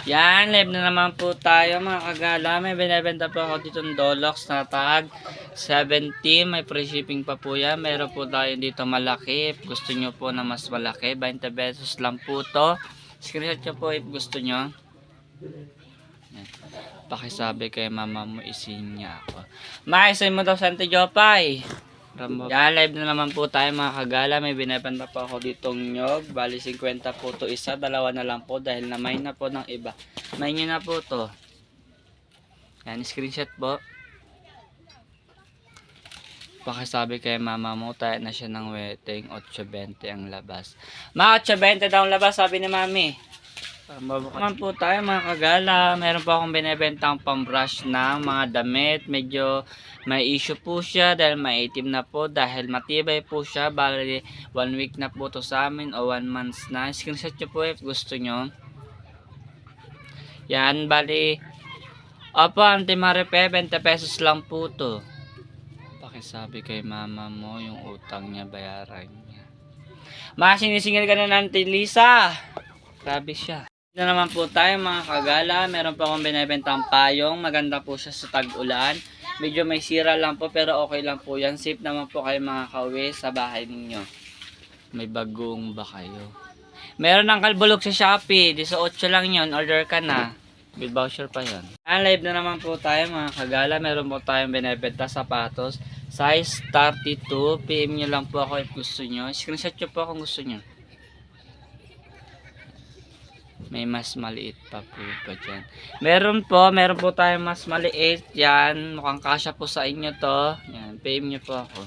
Yan, live na naman po tayo mga kagala. May binibenta po ako dito ng Dolox na tag 17. May free shipping pa po yan. Meron po tayo dito malaki. If gusto nyo po na mas malaki, 20 pesos lang po to. Screenshot nyo po if gusto nyo. Yan. Pakisabi kay mama mo, isin niya ako. Maisin mo daw Santi Jopay. Yan, live na naman po tayo mga kagala. May binibenta po ako ditong nyog. Bali 50 po to isa. Dalawa na lang po dahil namay na po ng iba. May nyo na po to. Yan, screenshot po. Pakisabi kay mama mo, tayo na siya ng wedding. 8.20 ang labas. Mga 8.20 daw ang labas, sabi ni mami. Naman po tayo mga kagala. Meron po akong binibentang pambrush ng mga damit. Medyo may issue po siya dahil maitim na po. Dahil matibay po siya. Bali 1 week na po to sa amin o 1 month na. Screenshot nyo po if gusto nyo. Yan, bali opo, Auntie Maripe, 20 pesos lang po to. Pakisabi kay mama mo yung utang niya, bayaran niya. Sinisingil ka na Auntie Lisa. Grabe siya. Dito naman po tayo mga kagala. Meron pa akong binibentang payong. Maganda po siya sa tag-ulan. Medyo may sira lang po pero okay lang po yan. Safe naman po kayo mga kauwi sa bahay ninyo. May bagong ba kayo? Meron ng kalbulok sa Shopee. 18 lang yun. Order ka na. With voucher pa yun. Live na naman po tayo mga kagala. Meron po tayong binibenta sapatos. Size 32. PM nyo lang po ako if gusto nyo. Screenshot nyo po kung gusto nyo. May mas maliit pa po ba dyan. Meron po tayong mas maliit. Yan, mukhang kasya po sa inyo to. Yan, PM nyo po ako.